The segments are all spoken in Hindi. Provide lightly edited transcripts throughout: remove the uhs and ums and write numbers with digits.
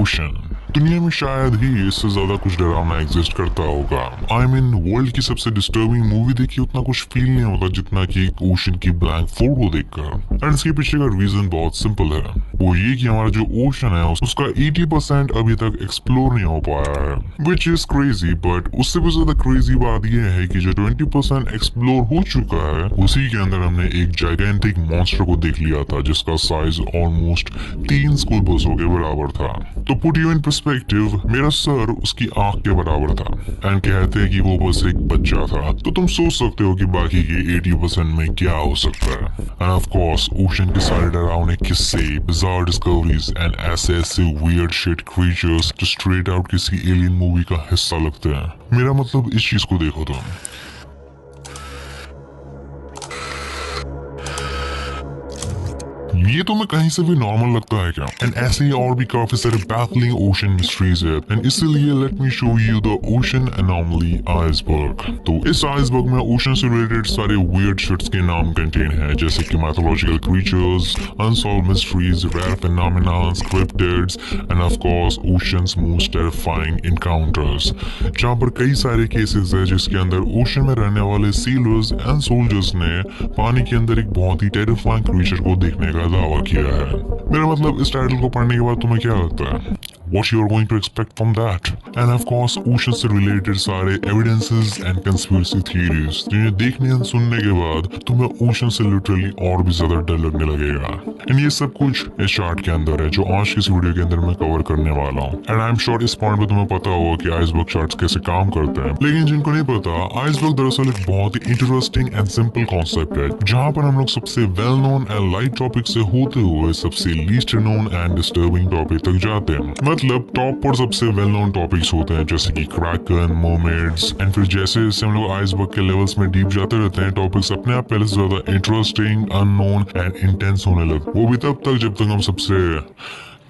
ओशन दुनिया में शायद ही इससे ज्यादा कुछ डरावना एग्जिस्ट करता होगा। आई मीन वर्ल्ड की सबसे डिस्टर्बिंग मूवी देखी उतना कुछ फील नहीं होता जितना कि एक ओशन की ब्लैंक फोटो देखकर। एंड इसके पीछे का रीजन बहुत सिंपल है, वो ये कि हमारा जो ओशन है उसका 80% अभी तक एक्सप्लोर नहीं हो पाया है, विच इज क्रेजी। बट उससे भी ज्यादा क्रेजी बात यह है कि जो 20% एक्सप्लोर हो चुका है उसी के अंदर हमने एक जाइगेंटिक मॉन्स्टर को देख लिया था जिसका साइज ऑलमोस्ट 3 स्कूल बसों के बराबर था। तो पुट यू इन पर्सपेक्टिव, मेरा सर उसकी आंख के बराबर था। एंड कहते हैं कि वो बस एक बच्चा था, तो तुम सोच सकते हो कि बाकी के 80% में क्या हो सकता है। एंड ऑफ कोर्स ओशन के सारे डरावने किस्से, बिजार डिस्कवरीज एंड ऐसे वियर्ड शिट क्रीचर्स जो स्ट्रेट आउट किसी एलियन मूवी का हिस्सा लगते हैं। मेरा मतलब इस चीज को देखो तुम, ये तो मैं कहीं से भी नॉर्मल लगता है क्या। एंड ऐसे ही और भी काफी सारे बैफलिंग ओशन मिस्ट्रीज है। एंड इसीलिए let me show you the ocean anomaly iceberg. तो इस आइसबर्ग में ओशन से रिलेटेड सारे वियर्ड शिट्स के नाम कंटेन है, जैसे कि mythological creatures, unsolved mysteries, rare phenomena, cryptids and of course oceans most terrifying encounters, जहां पर कई सारे केसेस है जिसके अंदर ओशन में रहने वाले सीलर्स एंड सोल्जर्स ने पानी के अंदर एक बहुत ही टेरिफाइंग क्रीचर को देखने का दावा किया है। मेरा मतलब इस टाइटल को पढ़ने के बाद तुम्हें क्या लगता है? What you are going to expect from that? And of course, ocean से रिलेटेड सारे एविडेंसेस एंड कंस्पिरेसी थ्योरीज जिन्हें देखने एंड सुनने के बाद तुम्हें ओशन से लिटरली और भी ज्यादा डर लगने लगेगा। एंड ये सब कुछ इस चार्ट के अंदर है जो आज की इस वीडियो के अंदर मैं कवर करने वाला हूँ। एंड आई एम श्योर इस पॉइंट पे तुम्हें पता होगा कि आइसबर्ग चार्ट्स कैसे काम करते हैं, लेकिन जिनको नहीं पता, आइसबर्ग दरअसल एक बहुत ही इंटरेस्टिंग एंड सिंपल कॉन्सेप्ट है, जहाँ पर हम लोग सबसे well known and light topic से होते हुए सबसे least known and disturbing topic तक जाते हैं। मतलब टॉप पर सबसे वेल नोन टॉपिक्स होते हैं जैसे कि क्रैकन, मर्मेड्स, एंड फिर जैसे जैसे हम लोग आइसबर्ग के लेवल्स में डीप जाते रहते हैं, टॉपिक्स अपने आप पहले से ज्यादा इंटरेस्टिंग, अननोन एंड इंटेंस होने लगते। वो भी तब तक जब तक हम सबसे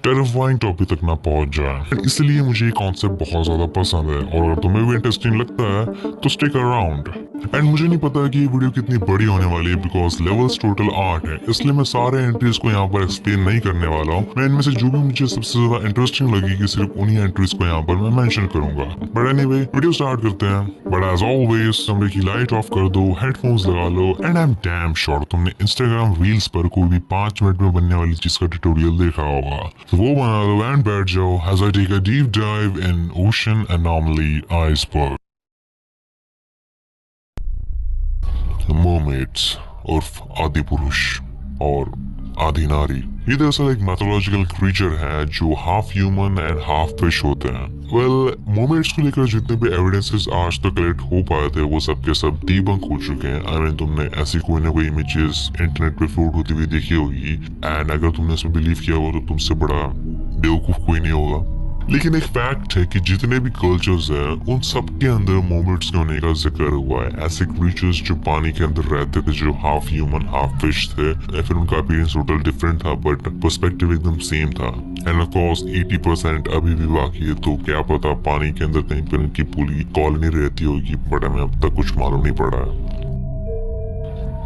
टेरिफाइंग टॉपिक तक ना पहुंच जाए। इसलिए मुझे ये कॉन्सेप्ट बहुत ज्यादा पसंद है और अगर तुम्हें भी इंटरेस्टिंग लगता है तो स्टिक अराउंड। एंड मुझे नहीं पता कि ये वीडियो कितनी बड़ी होने वाली है बिकॉज लेवल्स टोटल 8 है, इसलिए मैं सारे एंट्रीज को यहाँ पर एक्सप्लेन नहीं करने वाला हूँ। मैं इनमें से जो भी मुझे सबसे ज्यादा इंटरेस्टिंग लगेगी सिर्फ उन्हीं एंट्रीज को यहाँ पर मैं मेंशन करूंगा। बट एनीवे वीडियो स्टार्ट करते हैं। बट एज ऑलवेज कमरे की लाइट ऑफ कर दो, हेडफोन्स लगा लो and I am damn sure तुमने इंस्टाग्राम रील्स पर कोई भी 5 मिनट में बनने वाली चीज का ट्यूटोरियल देखा होगा, तो वो बना लो एंड बैठ जाओ as I take a deep dive in ocean anomaly iceberg. मर्मेड्स उर्फ आदि पुरुष और आदि नारी, ये दरअसल एक मैथोलॉजिकल क्रीचर है जो half human and half fish होते हैं। वेल, मर्मेड्स को लेकर जितने भी एविडेंसेस आज तक कलेक्ट हो पाए थे वो सब के सब डीबंक हो चुके हैं। आई मीन तुमने ऐसी कोई ना कोई इमेजेस इंटरनेट पे फ्लोट होती हुई देखी होगी एंड अगर तुमने इसमें बिलीव किया हो तो तुमसे बड़ा बेवकूफ कोई नहीं होगा। लेकिन एक फैक्ट है कि जितने भी कल्चर्स हैं उन सब के अंदर मर्मेड्स के होने का जिक्र हुआ है। ऐसे क्रीचर्स जो पानी के अंदर रहते थे, जो हाफ ह्यूमन हाफ फिश थे, या फिर उनका अपीयरेंस टोटल डिफरेंट था बट पर्सपेक्टिव एकदम सेम था। एंड ऑफ कोर्स 80% अभी भी बाकी है, तो क्या पता पानी के अंदर कहीं पर उनकी पूरी कॉलोनी रहती होगी, बट हमें अब तक कुछ मालूम नहीं पड़ा है।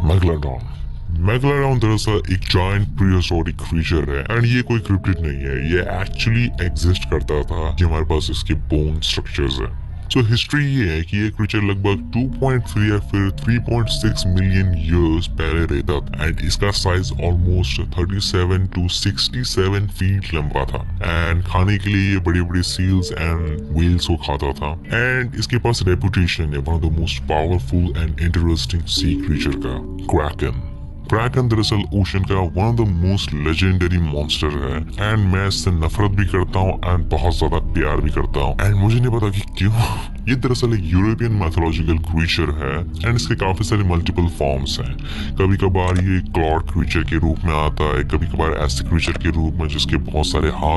मेगलाडॉन मेगलाडॉन दरअसल एक जायंट प्रीहिस्टोरिक क्रीचर है एंड ये कोई क्रिप्टिड नहीं है, ये एक्चुअली एग्जिस्ट करता था। ये हमारे पास इसके बोन स्ट्रक्चर्स है। सो हिस्ट्री ये है कि ये क्रीचर लगभग 2.3 या फिर 3.6 मिलियन ईयर्स पहले रहता था एंड इसका साइज ऑलमोस्ट 37 to 67 फीट लंबा था। एंड खाने के लिए ये बड़ी बड़ी सील्स एंड व्हेल्स को खाता था एंड इसके पास रेपुटेशन है one of the most powerful and interesting sea creature का, क्रैकन। क्रैकन दरअसल ओशन का one of the most legendary monster है एंड मैं इससे नफरत भी करता हूँ एंड बहुत ज्यादा प्यार भी करता हूँ एंड मुझे नहीं पता कि क्यों। ये दरअसल एक यूरोपियन मैथोलॉजिकल क्रीचर है एंड इसके काफी सारे मल्टीपल फॉर्म्स हैं। कभी कभार ये क्लॉड क्रीचर के रूप में आता है, कभी कभार ऐसे क्रीचर के रूप में जिसके बहुत सारे हाथ